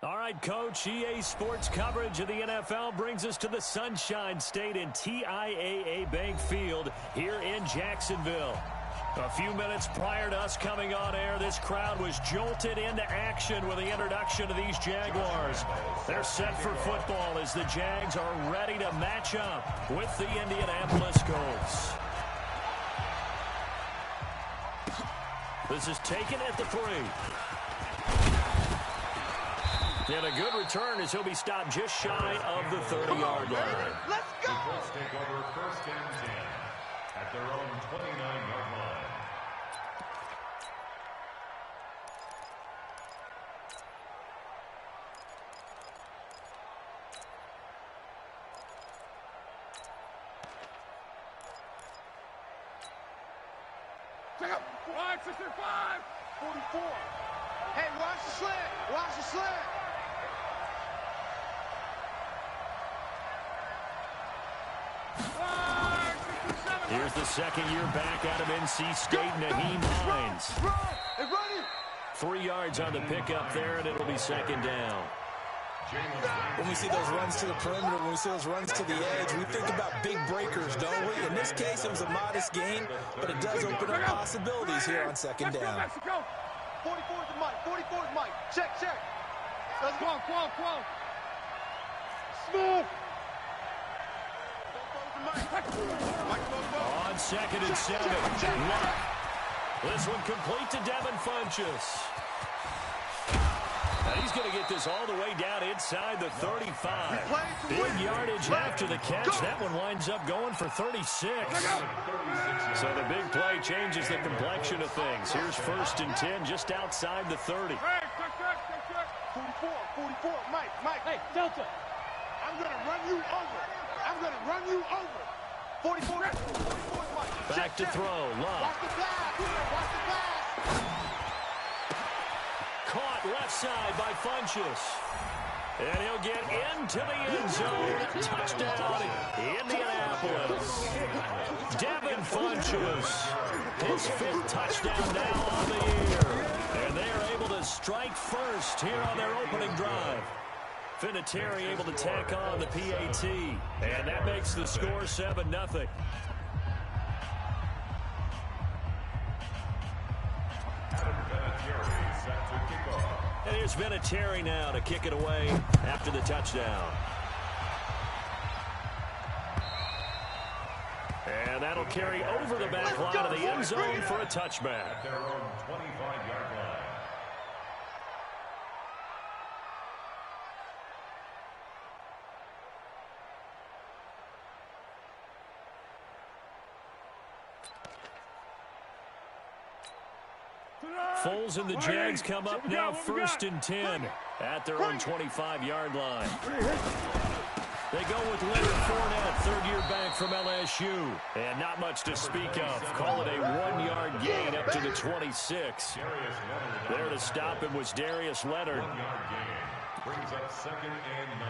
All right, Coach, EA Sports coverage of the NFL brings us to the Sunshine State in TIAA Bank Field here in Jacksonville. A few minutes prior to us coming on air, this crowd was jolted into action with the introduction of these Jaguars. They're set for football as the Jags are ready to match up with the Indianapolis Colts. This is taken at the 3. And a good return as he'll be stopped just shy of the 30-yard line. Let's go! The Colts take over first and 10 at their own 29-yard line. Check out. 565. 44. Hey, watch the slant. Watch the slant. Here's the second-year back out of NC State, Naheem Hines. 3 yards on the pickup there, and it'll be second down. When we see those runs to the perimeter, when we see those runs to the edge, we think about big breakers, don't we? In this case, it was a modest gain, but it does open up possibilities here on second down. 44 is the mic. 44 is Mike. Check. Let's go. Come on. Smooth. On 2nd and 7. Luck. This one complete to Devin Funchess. Now he's going to get this all the way down inside the 35. Big yardage after the catch. That one winds up going for 36. So the big play changes the complexion of things. Here's 1st and 10 just outside the 30. 44. Mike. Hey, Delta. I'm going to run you over. 44 Mike. Back to throw. Luck. Watch the pass. Caught left side by Funchess. And he'll get into the end zone. Touchdown, Indianapolis. Devin Funchess, his 5th touchdown now on the year. And they are able to strike first here on their opening drive. Vinatieri able to tack on the PAT. And that makes the score 7-0. And here's Vinatieri now to kick it away after the touchdown. And that'll carry over the back line of the end zone for a touchback. At their own 25-yard line. Foles and the Jags come up now 1st and 10 at their own 25-yard line. They go with Leonard Fournette, 3rd-year back from LSU. And not much to speak of. Call it a 1-yard gain up to the 26. There to stop him was Darius Leonard. 1-yard gain brings up 2nd and 9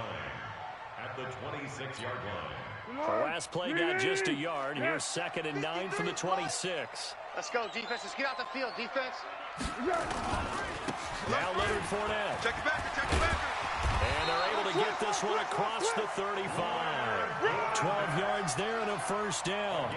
at the 26-yard line. The last play got just a yard. Here's 2nd and 9 from the 26. Let's go, defense. Let's get out the field, defense. Now Leonard Fournette. Check it back. And they're able to get this one across the 35. 12 yards there and a 1st down.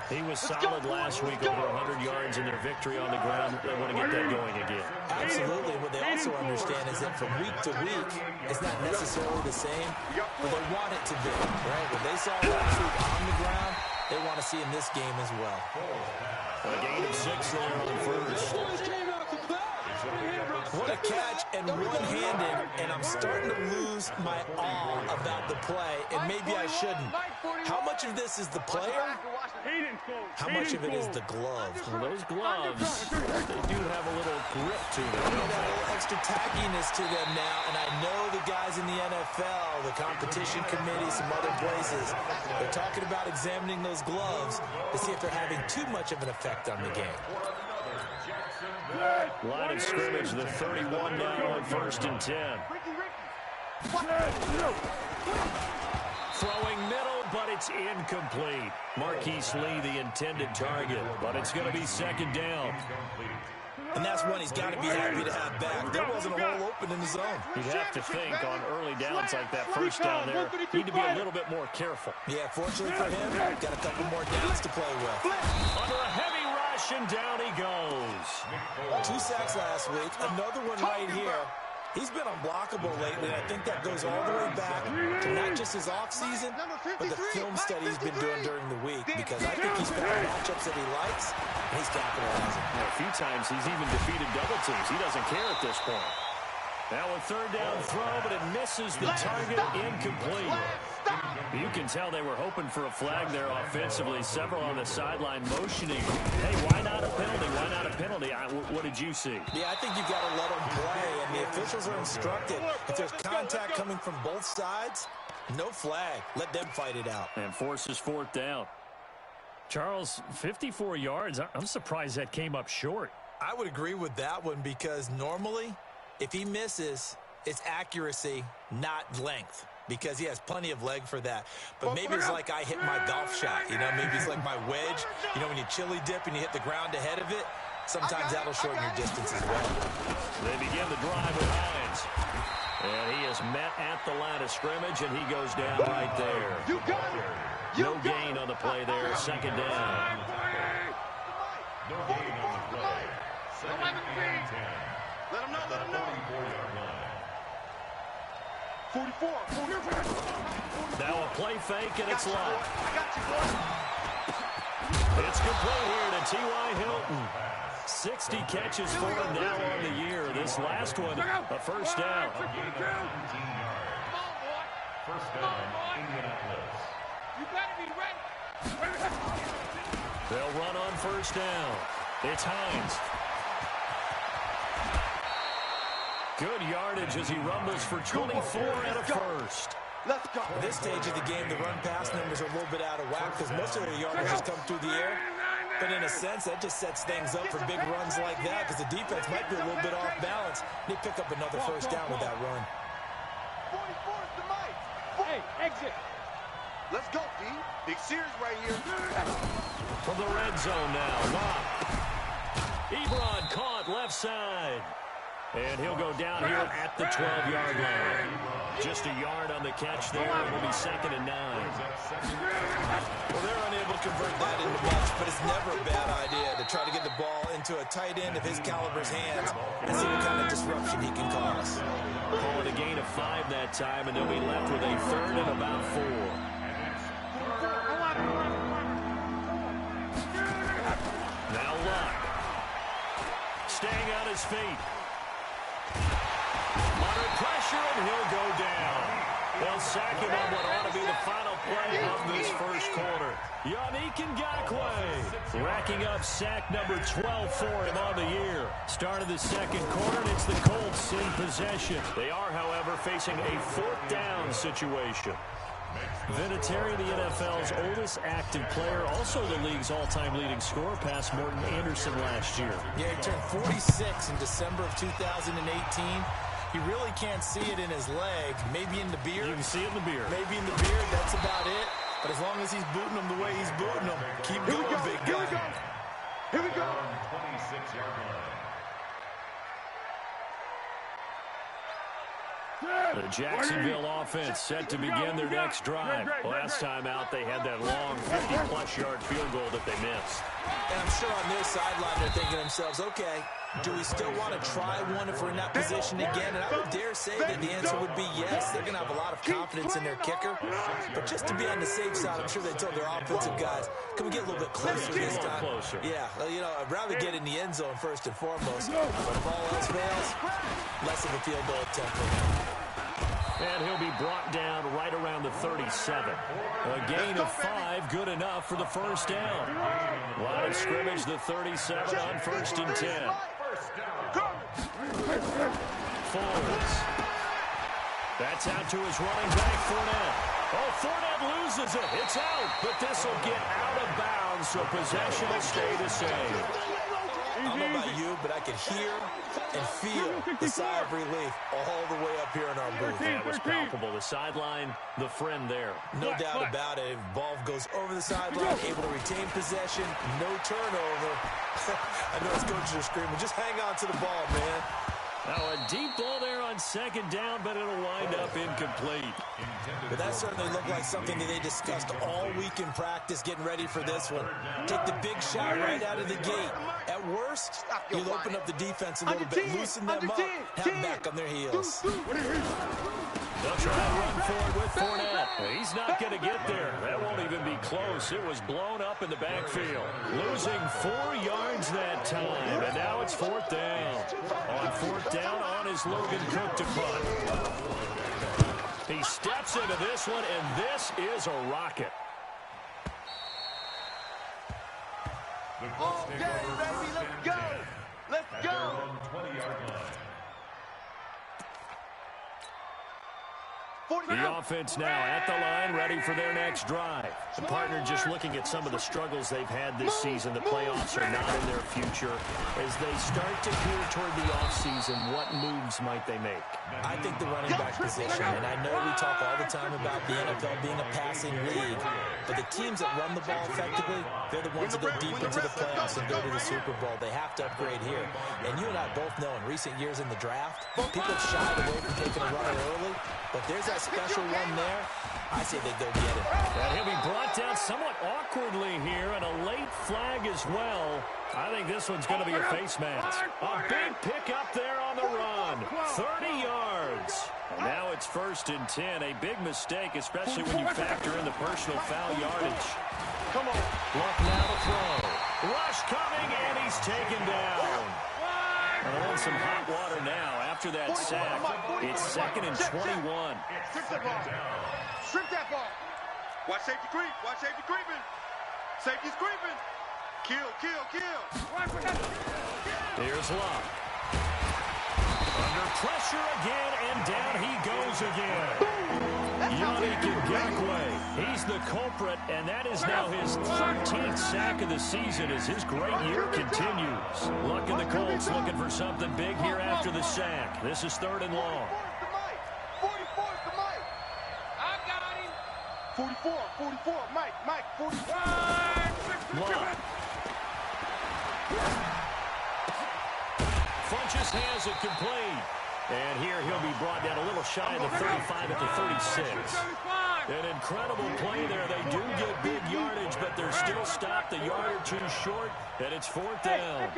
He was solid last week, over 100 yards in their victory on the ground. They want to get that going again. Absolutely. What they also understand is that from week to week, it's not necessarily the same, but they want it to be, right? What they saw last week on the ground, they want to see in this game as well. A gain of 6 there on 1st. What a catch and one-handed, and I'm starting to lose my awe about the play, and maybe I shouldn't. How much of this is the player? How much of it is the glove? Well, those gloves, they do have a little grip to them. They got a little extra tackiness to them now, and I know the guys in the NFL, the competition committee, some other places, they're talking about examining those gloves to see if they're having too much of an effect on the game. Line of scrimmage, the 31 now on 1st and 10. Throwing middle, but it's incomplete. Marquise Lee, the intended target, but it's going to be 2nd down. And that's one he's got to be happy to have back. There wasn't a hole open in the zone. You'd have to think on early downs like that first down there, need to be a little bit more careful. Yeah, fortunately for him, got a couple more downs to play with. Under a heavy rush, and down he goes. 2 sacks last week, another one right here. He's been unblockable lately, and I think that goes all the way back to not just his offseason, but the film study he's been doing during the week, because I think he's found matchups that he likes, and he's capitalizing. A few times he's even defeated double teams. He doesn't care at this point. Now a third down throw, but it misses the target, incomplete. You can tell they were hoping for a flag there offensively. Several on the sideline motioning. Hey, why not a penalty? Why not a penalty? What did you see? Yeah, I think you've got to let them play, and the officials are instructed. If there's contact coming from both sides, no flag. Let them fight it out. And forces fourth down. Charles, 54 yards. I'm surprised that came up short. I would agree with that one, because normally, if he misses, it's accuracy, not length, because he has plenty of leg for that. But maybe it's like I hit my golf shot, you know, maybe it's like my wedge. You know, when you chili dip and you hit the ground ahead of it, sometimes that'll shorten your distance as well. They begin the drive with Hines. And he is met at the line of scrimmage, and he goes down right there. No gain on the play there, second down. No gain on the play. Second and 10. Let him know, let him know. 44-yard line. 44. Now a play fake, and it's live. I got you, boy. It's complete here to T.Y. Hilton. 60 catches for him now on the year. This last one, a first down. A gain of 19 yards. First down, Indianapolis. You better be ready. They'll run on first down. It's Hines. Good yardage as he rumbles for 24 and a first. Let's go. At this stage of the game, the run-pass numbers are a little bit out of whack because most of their yardage has come through the air. But in a sense, that just sets things up for big runs like that because the defense might be a little bit off balance. They pick up another first down with that run. 44 is the mic. Hey, exit. Let's go, D. Big series right here. From the red zone now. Wow. Ebron caught left side. And he'll go down here at the 12-yard line. Just a yard on the catch there. It will be second and 9. Well, they're unable to convert that into much, but it's never a bad idea to try to get the ball into a tight end of his caliber's hands and see what kind of disruption he can cause. Call it a gain of 5 that time, and they'll be left with a third and about 4. Now Luck. Staying on his feet. Under pressure, and he'll go down. They'll sack him on what ought to be the final play of this first quarter. Yannick Ngakoue racking up sack number 12 for him on the year. Start of the second quarter, and it's the Colts in possession. They are, however, facing a fourth down situation. Vinatieri, the NFL's oldest active player, also the league's all-time leading scorer, past Morton Anderson last year. Yeah, he turned 46 in December of 2018. He really can't see it in his leg, maybe in the beard. You can see it in the beard. Maybe in the beard, that's about it. But as long as he's booting them the way he's booting them, keep going, big guy. Here we go. 26-yard line. The Jacksonville offense set to begin their next drive. Last time out, they had that long 50-plus yard field goal that they missed. And I'm sure on their sideline they're thinking to themselves, okay, do we still want to try one if we're in that position again? And I would dare say that the answer would be yes. They're going to have a lot of confidence in their kicker. But just to be on the safe side, I'm sure they told their offensive guys, can we get a little bit closer this time? Closer. Yeah, you know, I'd rather get in the end zone first and foremost. But if all else fails, less of a field goal attempt. And he'll be brought down right around the 37. A gain of 5, good enough for the first down. Line of scrimmage, the 37 on first and 10. Forwards. That's out to his running back, Fournette. Oh, Fournette loses it. It's out, but this will get out of bounds, so possession will stay the same. don't know about you, but I could hear and feel the sigh of relief all the way up here in our booth. Yeah, it was palpable. The sideline, the friend there. No doubt about it. Ball goes over the sideline, able to retain possession, no turnover. I know his coaches are screaming, just hang on to the ball, man. Now a deep ball there on second down, but it'll wind up incomplete. But that certainly looked like something that they discussed all week in practice getting ready for this one. Take the big shot right out of the gate. At worst, you'll open up the defense a little bit, loosen them up, have them back on their heels. They'll try to run forward with Fournette. He's not going to get there. That won't even be close. It was blown up in the backfield. Losing 4 yards that time, and now it's fourth down. On fourth down, on is Logan Cook to punt. He steps into this one, and this is a rocket. Okay, baby, let's go. Let's go. 20-yard line. The offense now at the line, ready for their next drive. The partner just looking at some of the struggles they've had this season. The playoffs are not in their future. As they start to peer toward the offseason, what moves might they make? I think the running back position, and I know we talk all the time about the NFL being a passing league, but the teams that run the ball effectively, they're the ones that go deep into the playoffs and go to the Super Bowl. They have to upgrade here. And you and I both know in recent years in the draft, people have shied away from taking a runner early, but there's that special one there. I say they go get it. And he'll be brought down somewhat awkwardly here, and a late flag as well. I think this one's going to be a face mask. A big pickup there on the run. 30 yards. And now it's 1st and 10. A big mistake, especially when you factor in the personal foul yardage. Come on. Luck now to throw. Rush coming, and he's taken down. On some hot water now after that sack. It's 2nd and 21. Strip that ball. Strip that ball. Watch safety creep. Watch safety creeping. Safety's creeping. Kill, kill, kill. Here's Luck. Under pressure again, and down he goes again. Yannick Ngakoue, he's the culprit, and that is now his 13th sack of the season as his great year continues. Luck and the Colts looking for something big here after the sack. This is 3rd and long. 44 is the Mike. I got him. 44, Mike, 44. Luck. Funchess has it complete. And here he'll be brought down a little shy of the 35 at the 36. An incredible play there. They do get big yardage, but they're still stopped a yard or two short, and it's 4th down.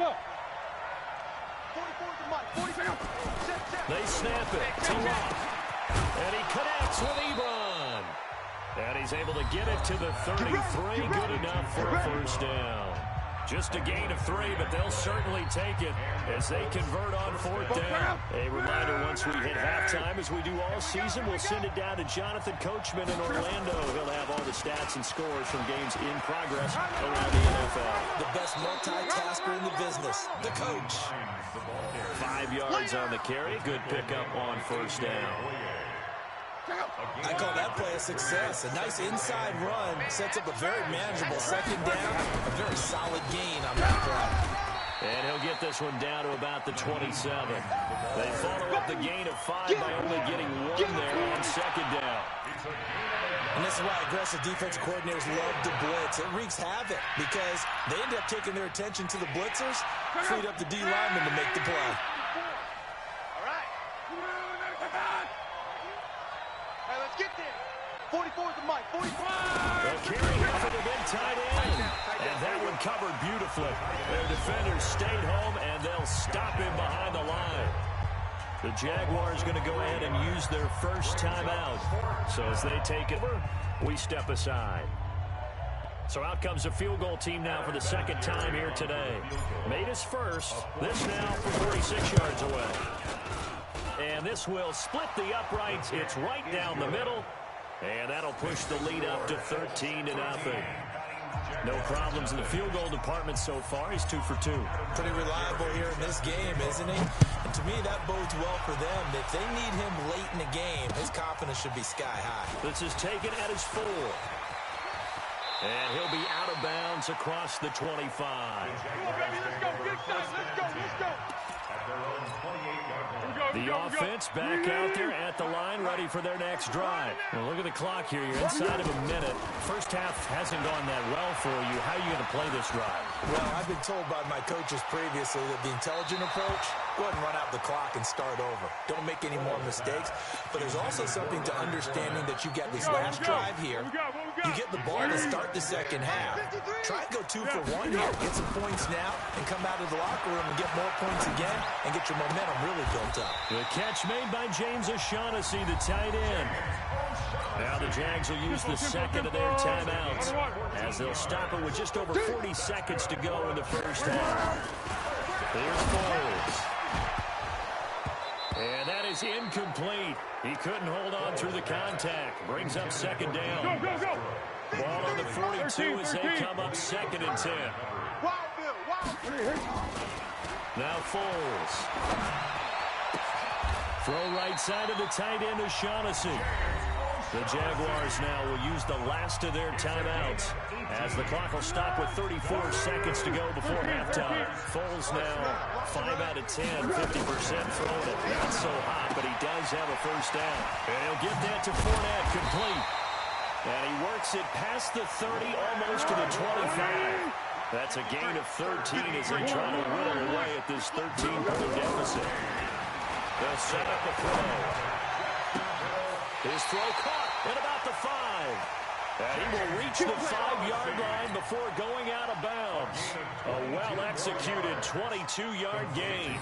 They snap it to Luck. And he connects with Ebron. And he's able to get it to the 33. Good enough for a 1st down. Just a gain of 3, but they'll certainly take it as they convert on 4th down. A reminder, once we hit halftime, as we do all season, we'll send it down to Jonathan Coachman in Orlando. He'll have all the stats and scores from games in progress around the NFL. The best multitasker in the business, the coach. 5 yards on the carry. Good pickup on 1st down. I call that play a success. A nice inside run sets up a very manageable 2nd down. A very solid gain on that play. And he'll get this one down to about the 27. They follow up the gain of 5 by only getting 1 there on 2nd down. And this is why aggressive defensive coordinators love to blitz. It wreaks havoc because they end up taking their attention to the blitzers, freed up the D lineman to make the play. All right. Hey, let's get there. 44 is the Mike. 45. The carry here for the big tight end. And that one covered beautifully. Their defenders stayed home, and they'll stop him behind the line. The Jaguars going to go ahead and use their first timeout. So as they take it, we step aside. So out comes the field goal team now for the 2nd time here today. Made his first. This now from 46 yards away. And this will split the uprights. It's right down the middle. And that'll push the lead up to 13-0. No problems in the field goal department so far. He's 2 for 2. Pretty reliable here in this game, isn't he? And to me, that bodes well for them. If they need him late in the game, his confidence should be sky high. This is taken at his 4. And he'll be out of bounds across the 25. Let's go. Let's go. The offense back out there at the line, ready for their next drive. Well, look at the clock here. You're inside of a minute. First half hasn't gone that well for you. How are you going to play this drive? Well, I've been told by my coaches previously that the intelligent approach, go ahead and run out the clock and start over. Don't make any more mistakes. But there's also something to understanding that you got this last drive here. You get the ball to start the second half. Try and go 2 for 1 here. Get some points now and come out of the locker room and get more points again and get your momentum really built up. The catch made by James O'Shaughnessy, the tight end. Now the Jags will use the second of their timeouts as they'll stop it with just over 40 seconds to go in the first half. Here's Foles. And that is incomplete. He couldn't hold on through the contact. Brings up second down. Ball on the 42 as they come up 2nd and 10. Now Foles. Throw right side of the tight end O'Shaughnessy. The Jaguars now will use the last of their timeouts as the clock will stop with 34 seconds to go before halftime. Foles now 5 out of 10, 50% throwing it. Not so hot, but he does have a first down. And he'll get that to Fournette, complete. And he works it past the 30, almost to the 25. That's a gain of 13 as they try to whittle away at this 13-point deficit. They'll set up a throw. His throw caught at about the 5. And he will reach the 5-yard line before going out of bounds. A well-executed 22-yard gain.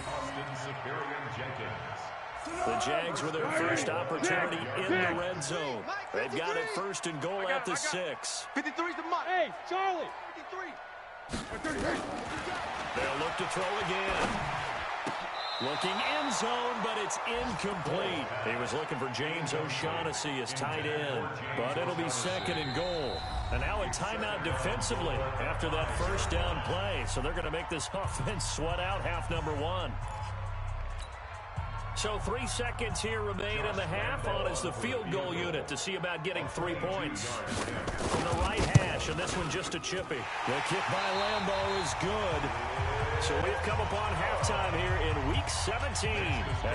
The Jags with their first opportunity in the red zone. They've got it 1st and goal at the 6. 53's the mark. Hey, Charlie. 53. They'll look to throw again. Looking end zone, but it's incomplete. He was looking for James O'Shaughnessy as tight end, but it'll be 2nd and goal. And now a timeout defensively after that first down play. So they're going to make this offense sweat out half number 1. So 3 seconds here remain in the half. On is the field goal unit to see about getting 3 points. From the right hash, and this one just a chippy. The kick by Lambeau is good. So we've come upon halftime here in Week 17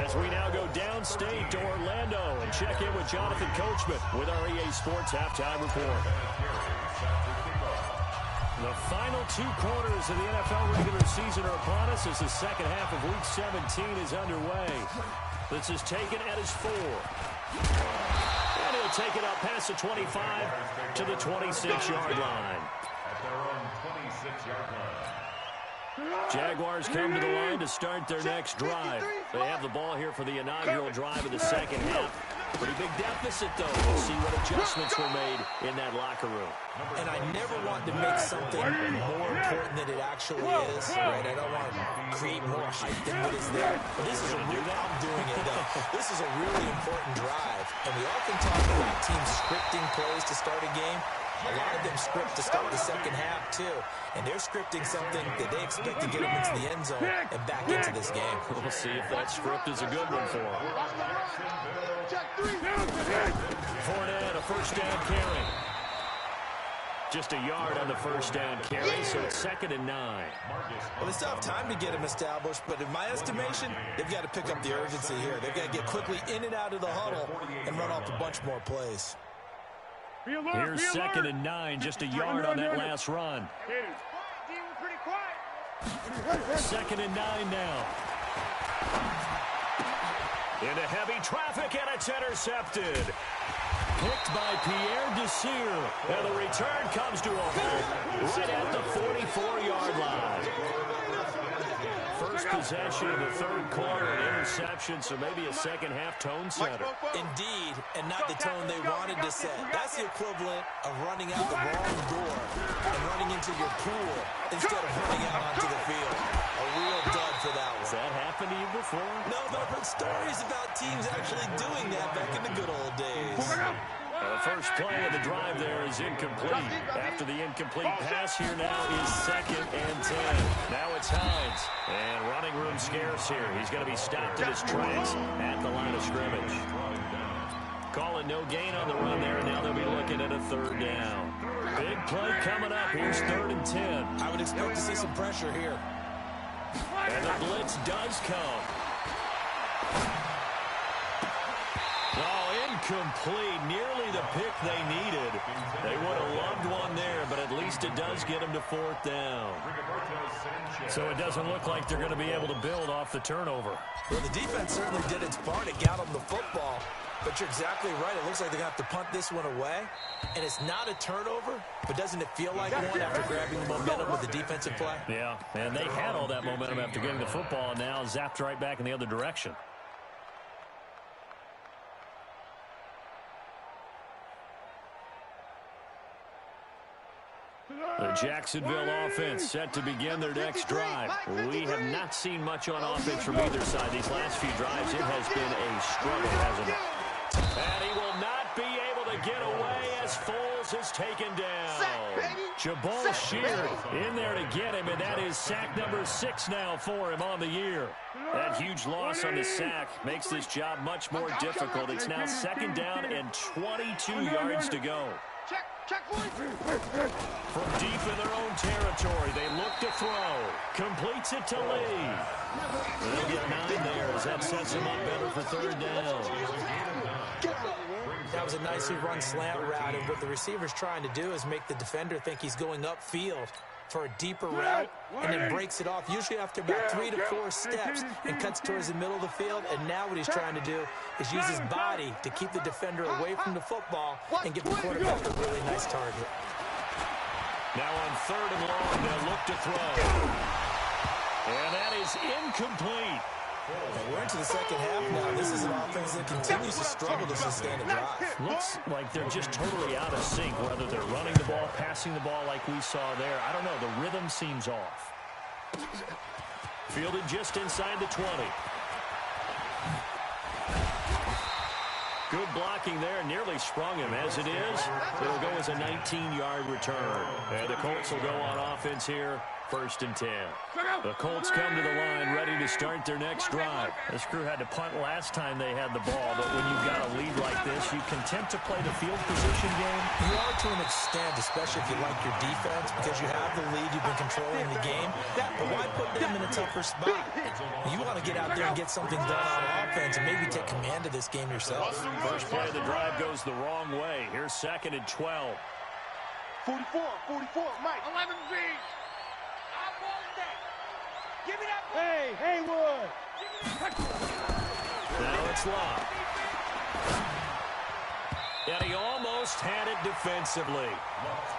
as we now go downstate to Orlando and check in with Jonathan Coachman with our EA Sports Halftime Report. The final 2 quarters of the NFL regular season are upon us as the second half of Week 17 is underway. This is taken at his 4. And he'll take it up past the 25 to the 26-yard line. At their own 26-yard line. Jaguars come to the line to start their next drive. They have the ball here for the inaugural drive of the second half. Pretty big deficit, though. We'll see what adjustments were made in that locker room. And I never want to make something more important than it actually is, right? I don't want to create more hype than what is there. But this is I'm doing it, though. This is a really important drive. And we often talk about teams scripting plays to start a game. A lot of them script to start the second half, too. And they're scripting something that they expect to get them into the end zone and back into this game. We'll see if that script is a good one for them. Fournette, a first down carry. Just a yard on the first down carry, so it's 2nd and 9. Well, they still have time to get him established, but in my estimation, they've got to pick up the urgency here. They've got to get quickly in and out of the huddle and run off a bunch more plays. Here's 2nd and 9, just a yard on that last run. 2nd and 9 now. Into heavy traffic, and it's intercepted. Picked by Pierre Desir. And the return comes to a halt right at the 44-yard line. First possession of the third quarter, an interception, so maybe a second-half tone setter. Indeed, and not the tone they wanted to set. That's the equivalent of running out the wrong door and running into your pool instead of running out onto the field. A real dud for that one. Has that happened to you before? No, but I've heard stories about teams actually doing that back in the good old days. The first play of the drive there is incomplete. After the incomplete pass, here now is 2nd and 10. Now it's Hines. And running room scarce here. He's going to be stopped in his tracks at the line of scrimmage. Call it no gain on the run there, and now they'll be looking at a third down. Big play coming up. Here's 3rd and 10. I would expect to see some pressure here. And the blitz does come. Oh, incomplete. Nearly the pick they needed. They would have loved one there, but at least it does get them to 4th down. So it doesn't look like they're going to be able to build off the turnover. Well, the defense certainly did its part. It got them the football. But you're exactly right. It looks like they're going to have to punt this one away. And it's not a turnover, but doesn't it feel like one after grabbing the momentum with the defensive play? Yeah, and they had all that momentum after getting the football, and now zapped right back in the other direction. The Jacksonville offense set to begin their next drive. We have not seen much on offense from either side. These last few drives, it has been a struggle, hasn't it? And he will not be able to get away as Foles is taken down. Jabal Sheard in there to get him, and that is sack number 6 now for him on the year. That huge loss on the sack makes this job much more difficult. It's now 2nd down and 22 yards to go. From deep in their own territory, they look to throw. Completes it to Lee. They'll get 9 there as that sets them up better for 3rd down. That was a nicely run slant route, and what the receiver's trying to do is make the defender think he's going upfield for a deeper route, and then breaks it off, usually after about 3 to 4 steps, and cuts towards the middle of the field. And now what he's trying to do is use his body to keep the defender away from the football and give the quarterback a really nice target. Now on 3rd and long, they'll look to throw. And that is incomplete. And we're into the 2nd half now. This is an offense that continues to struggle to sustain a drive. Looks like they're just totally out of sync, whether they're running the ball, passing the ball like we saw there. I don't know. The rhythm seems off. Fielded just inside the 20. Good blocking there. Nearly sprung him. As it is, it'll go as a 19-yard return. And the Colts will go on offense here. 1st and 10. The Colts come to the line ready to start their next drive. This crew had to punt last time they had the ball, but when you've got a lead like this, you can attempt to play the field position game. You are to an extent, especially if you like your defense, because you have the lead, you've been controlling the game. But why put them in a tougher spot? You want to get out there and get something done on offense and maybe take command of this game yourself. First play of the drive goes the wrong way. Here's 2nd and 12. 44, Mike. 11 feet. Give me that. Hey, Haywood. Now it's locked. And he almost had it defensively.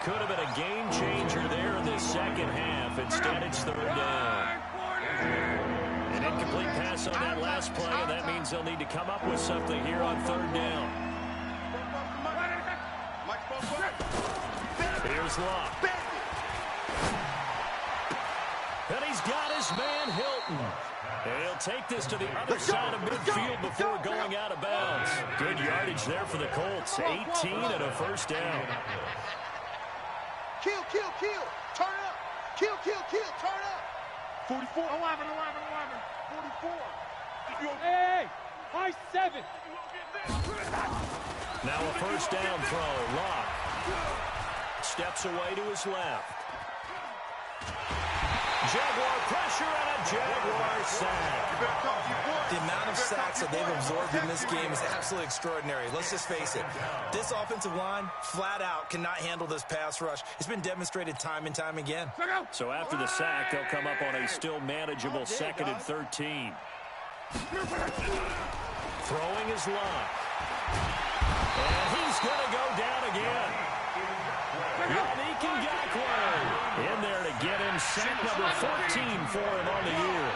Could have been a game changer there in the 2nd half. Instead, it's 3rd down. An incomplete pass on that last play, and that means they'll need to come up with something here on 3rd down. Here's Locke. And he's got his man Hilton. And he'll take this to the other side of midfield before going out of bounds. Good yardage there for the Colts. 18 and a 1st down. Kill. Turn up. Kill. Turn up. 44. 11. 44. Hey, high 7. Now a 1st down throw. Locke steps away to his left. Jaguar pressure and a Jaguar sack. The amount of sacks that they've absorbed in this game is absolutely extraordinary. Let's just face it. This offensive line, flat out, cannot handle this pass rush. It's been demonstrated time and time again. So after the sack, they'll come up on a still manageable 2nd and 13. Throwing is Locke. And he's going to go down again. Yannick Ngakoue in there to get him sack number 14 for him on the year.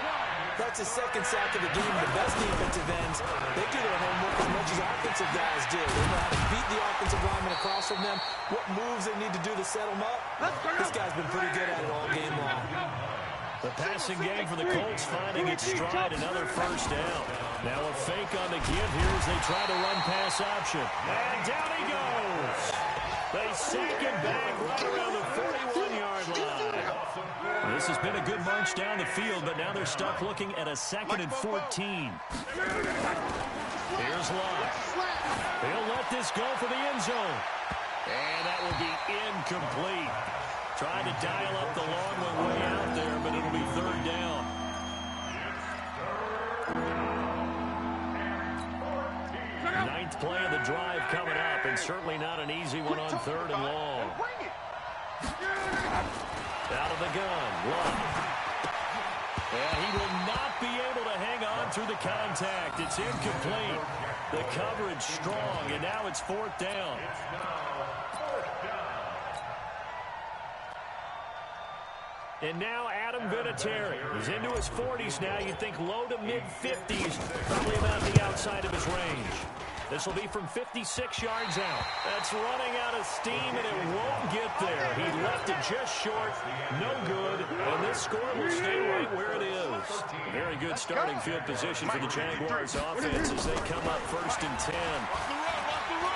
That's his 2nd sack of the game. The best defensive ends, they do their homework as much as offensive guys do. They know how to beat the offensive lineman across from them, what moves they need to do to set them up. This guy's been pretty good at it all game long. The passing game for the Colts finding its stride, another 1st down. Now a fake on the give here as they try to run pass option. And down he goes. They sack him back right around the 41-yard line. This has been a good march down the field, but now they're stuck looking at a 2nd and 14. Here's Love. He'll let this go for the end zone. And that will be incomplete. Trying to dial up the long one way out there, but it'll be third down. Ninth play of the drive coming up, and certainly not an easy one on third and long. Out of the gun, Love. And he will not be able to hang on through the contact. It's incomplete. The coverage strong, and now it's fourth down. And now Adam Vinatieri. He's into his 40s now. You'd think low to mid-50s, probably about the outside of his range. This will be from 56 yards out. That's running out of steam, and it won't get there. He left it just short. No good. And this score will stay right where it is. Very good starting field position for the Jaguars offense as they come up first and 10.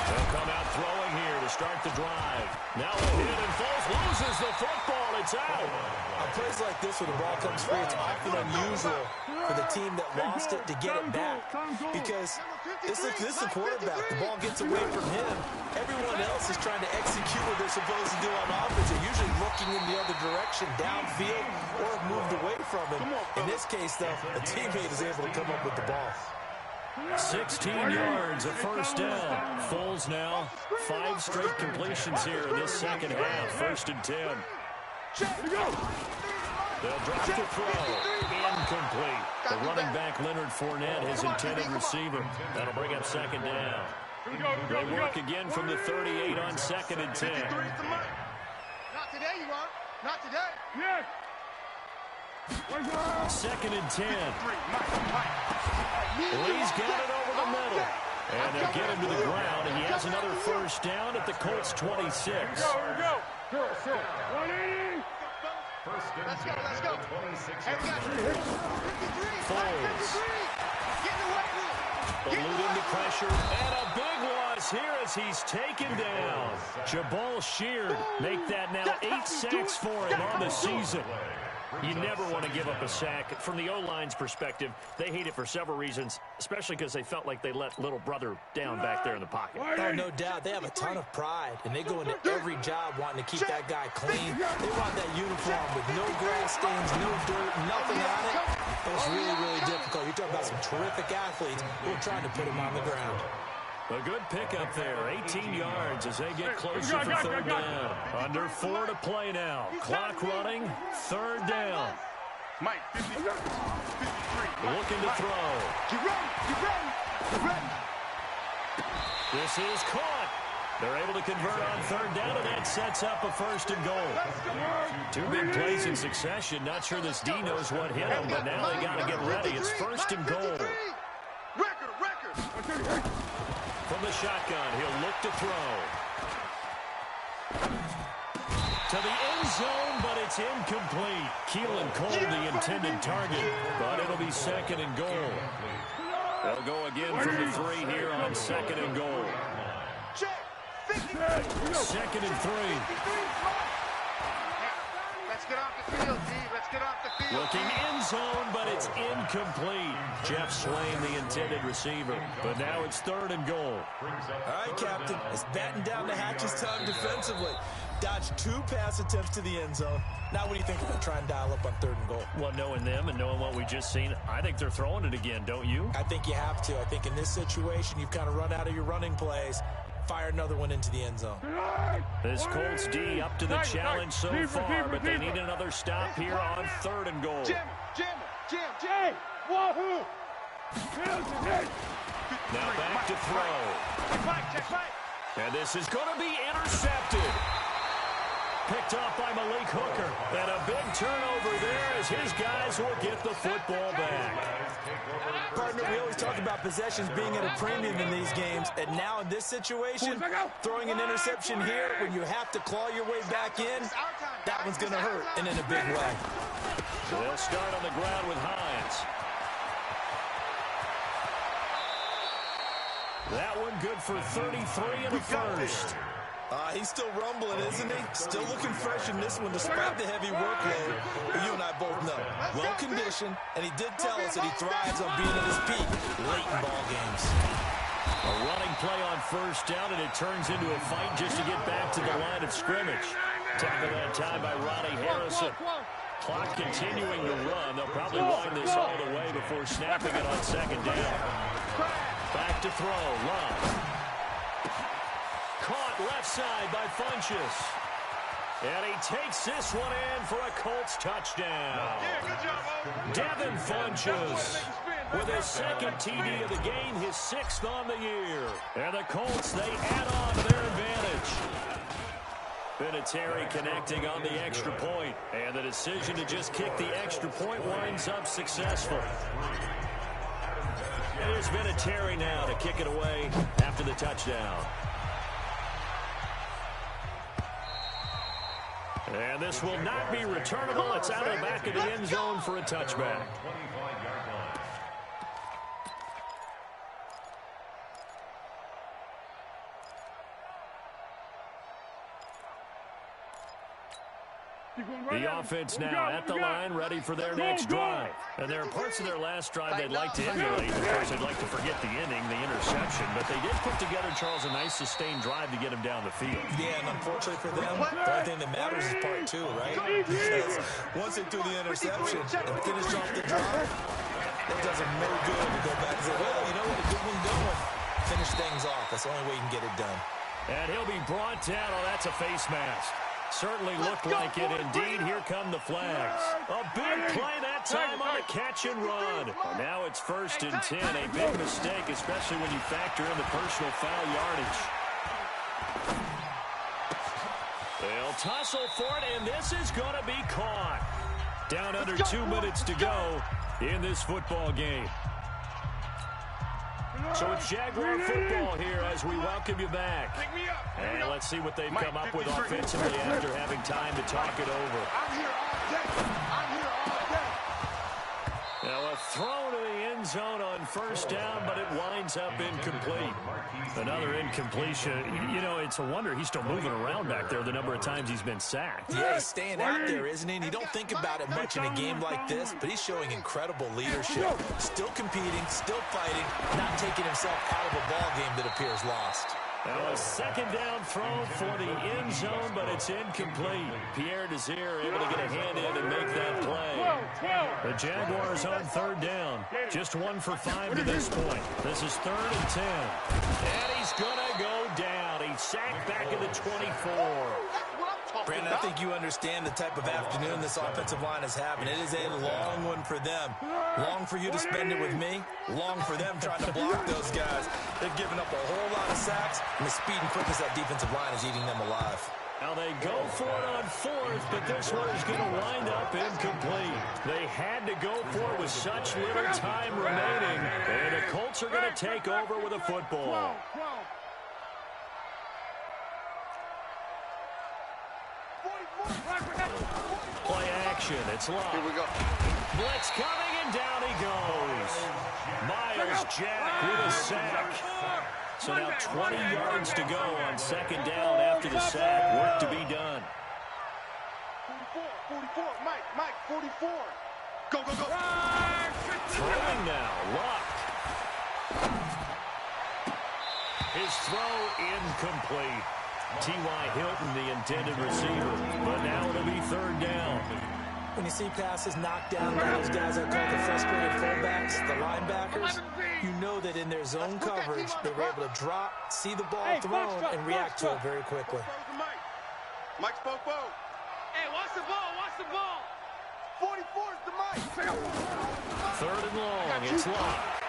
They'll come out throwing here to start the drive. Now a hit, and Foles loses the football. It's out. On plays like this, when the ball comes free, it's often unusual for the team that lost it to get it back. Because this is the quarterback. The ball gets away from him. Everyone else is trying to execute what they're supposed to do on offense. They're usually looking in the other direction, downfield, or have moved away from him. In this case, though, a teammate is able to come up with the ball. 16 yards, a first down. Foles now, 5 straight completions here in this second half. First and 10. They'll drop the throw. Incomplete. The running back, Leonard Fournette, his intended receiver. That'll bring up second down. They work again from the 38 on second and 10. Not today, you are. Not today. Yes. Second and 10. Lee's got it over the middle. And they'll get him to the ground, and he has another first down at the Colts 26. Let's go. Foles. Elude into pressure, and a big loss here as he's taken down. Jabal Sheard make that now 8 sacks for him on the season. You never want to give up a sack. From the O-line's perspective, they hate it for several reasons, especially because they felt like they let little brother down back there in the pocket. Oh, no doubt. They have a ton of pride, and they go into every job wanting to keep that guy clean. They want that uniform with no grass stains, no dirt, nothing on it. That's really, really difficult. You're talking about some terrific athletes who are trying to put him on the ground. A good pickup there, 18 yards as they get closer for third down. Under 4 to play now. Clock running, third down. Mike, 53. Looking to throw. Get ready. This is caught. They're able to convert on third down, and that sets up a first and goal. 2 big plays in succession. Not sure this D knows what hit him, but now they got to get ready. It's first and goal. Record. From the shotgun, he'll look to throw. To the end zone, but it's incomplete. Keelan Cole, the intended target, but it'll be second and goal. They'll go again from the 3 here on second and goal. Second and 3. Let's get off the field, D. Let's get off the field. Looking end zone, but it's incomplete. Jeff Swain, the intended receiver. But now it's third and goal. All right, Captain. It's batting down the hatches time defensively. Dodged 2 pass attempts to the end zone. Now what do you think about trying to dial up on third and goal? Well, knowing them and knowing what we just seen, I think they're throwing it again, don't you? I think you have to. I think in this situation, you've kind of run out of your running plays. Fire another one into the end zone. This Colts D up to the challenge so far, but they need another stop here on third and goal. Jam. Wahoo! Now back to throw. Check right. And this is going to be intercepted. Picked off by Malik Hooker. And a big turnover there as his guys will get the football back. Partner, we always talk about possessions being at a premium in these games. And now in this situation, throwing an interception here when you have to claw your way back in, that one's going to hurt, and in a big way. So they'll start on the ground with Hines. That one good for 33 in the first. He's still rumbling, isn't he? Still looking fresh in this one despite the heavy workload. But you and I both know, well-conditioned, and he did tell us that he thrives on being at his peak late in ball games. A running play on first down, and it turns into a fight just to get back to the line of scrimmage. Tackle that time by Ronnie Harrison. Clock continuing to run. They'll probably wind this all the way before snapping it on second down. Back to throw. Love. Caught left side by Funchess. And he takes this one in for a Colts touchdown. Devin Funchess with his second TD of the game, his 6th on the year. And the Colts, they add on to their advantage. Vinatieri connecting on the extra point. And the decision to just kick the extra point winds up successful. And here's Vinatieri now to kick it away after the touchdown. And this will not be returnable. It's out of the back of the end zone for a touchback. The offense now at the line, ready for their next drive. And there are parts of their last drive they'd like to emulate. Of course, they'd like to forget the inning, the interception. But they did put together, Charles, a nice sustained drive to get him down the field. Yeah, and unfortunately for them, the only thing that matters is part 2, right? Because once they do the interception and finish off the drive, it does them no good to go back and say, well, you know what, a good one going. Finish things off. That's the only way you can get it done. And he'll be brought down. Oh, that's a face mask. Certainly looked like it. Indeed, here come the flags. A big play that time on a catch and run. Now it's 1st and 10. A big mistake, especially when you factor in the personal foul yardage. They'll tussle for it, and this is going to be caught. Down under 2 minutes to go in this football game. So it's Jaguar football here as we welcome you back. And let's see what they've come up with offensively after having time to talk it over. Now a throw to the end zone on first down, but it winds up incomplete. Another incompletion. You know, it's a wonder he's still moving around back there the number of times he's been sacked. Yeah, he's staying out there, isn't he? And you don't think about it much in a game like this, but he's showing incredible leadership. Still competing, still fighting, not taking himself out of a ball game that appears lost. Now a second down throw for the end zone, but it's incomplete. Pierre Desir able to get a hand in and make that play. The Jaguars on 3rd down. Just 1 for 5 to this point. This is 3rd and 10. And he's going to go down. He's sacked back at the 24. Brandon, I think you understand the type of afternoon this offensive line is having. It is a long one for them. Long for you to spend it with me. Long for them trying to block those guys. They've given up a whole lot of sacks, and the speed and quickness of that defensive line is eating them alive. Now they go for it on 4th, but this one is going to wind up incomplete. They had to go for it with such little time remaining, and the Colts are going to take over with a football. Play action. It's locked. Here we go. Blitz coming, and down he goes. Miles Jack with a sack. So now 20 yards to go on 2nd down after the sack. Work to be done. 44, Mike, 44. Go. Throwing now, Luck. His throw incomplete. T.Y. Hilton, the intended receiver. But now it'll be 3rd down. When you see passes knocked down by those guys I call the frustrated fullbacks, the linebackers, you know that in their zone coverage, they were able to drop, see the ball thrown, and react to it very quickly. Mike spoke both. Hey, watch the ball. 44 is the Mike. 3rd and long. It's locked.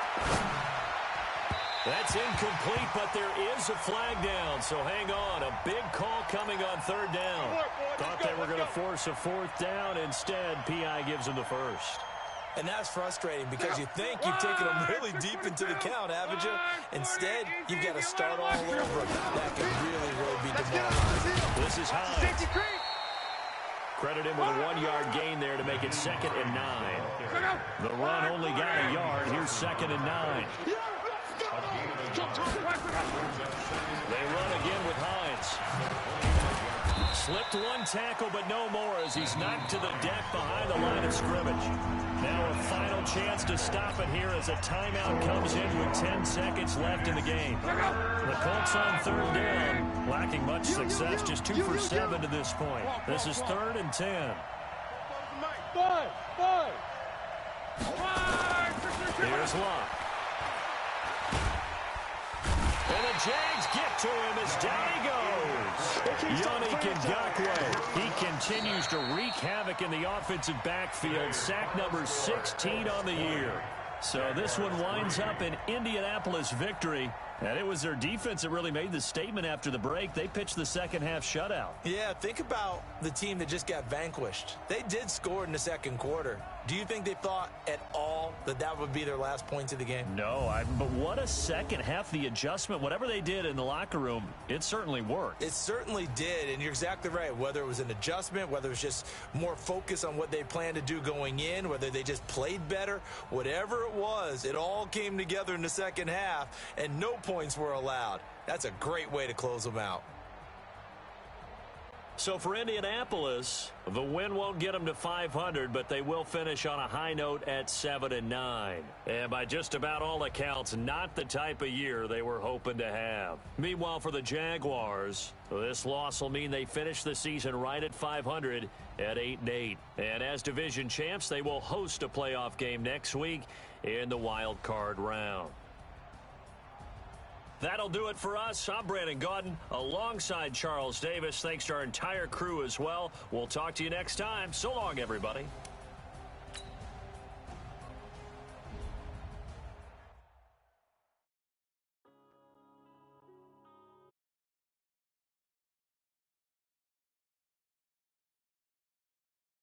That's incomplete, but there is a flag down, so hang on. A big call coming on 3rd down. Thought they were going to force a 4th down. Instead, P.I. gives them the 1st. And that's frustrating because you think you've taken them really deep into the count, haven't you? Instead, you've got to start all over. That could really be demoralizing. This is Hines. Credit him with a 1-yard gain there to make it 2nd and 9. The run only got a yard. Here's 2nd and 9. They run again with Hines. Slipped one tackle, but no more as he's knocked to the deck behind the line of scrimmage. Now a final chance to stop it here as a timeout comes in with 10 seconds left in the game. The Colts on third down, lacking much success, just 2 for 7 to this point. This is 3rd and 10. Here's Locke. And the Jags get to him as down he goes. Yannick Ngakoue. He continues to wreak havoc in the offensive backfield. Sack number 16 on the year. So this one winds up in Indianapolis victory. And it was their defense that really made the statement after the break. They pitched the second half shutout. Yeah, think about the team that just got vanquished. They did score in the second quarter. Do you think they thought at all that that would be their last points of the game? No, but what a second half. The adjustment, whatever they did in the locker room, it certainly worked. It certainly did, and you're exactly right. Whether it was an adjustment, whether it was just more focus on what they planned to do going in, whether they just played better, whatever it was, it all came together in the second half, and no points were allowed. That's a great way to close them out. So for Indianapolis, the win won't get them to 500, but they will finish on a high note at 7-9. And by just about all accounts, not the type of year they were hoping to have. Meanwhile, for the Jaguars, this loss will mean they finish the season right at 500 at 8-8. And as division champs, they will host a playoff game next week in the wild card round. That'll do it for us. I'm Brandon Gaudin alongside Charles Davis. Thanks to our entire crew as well. We'll talk to you next time. So long, everybody.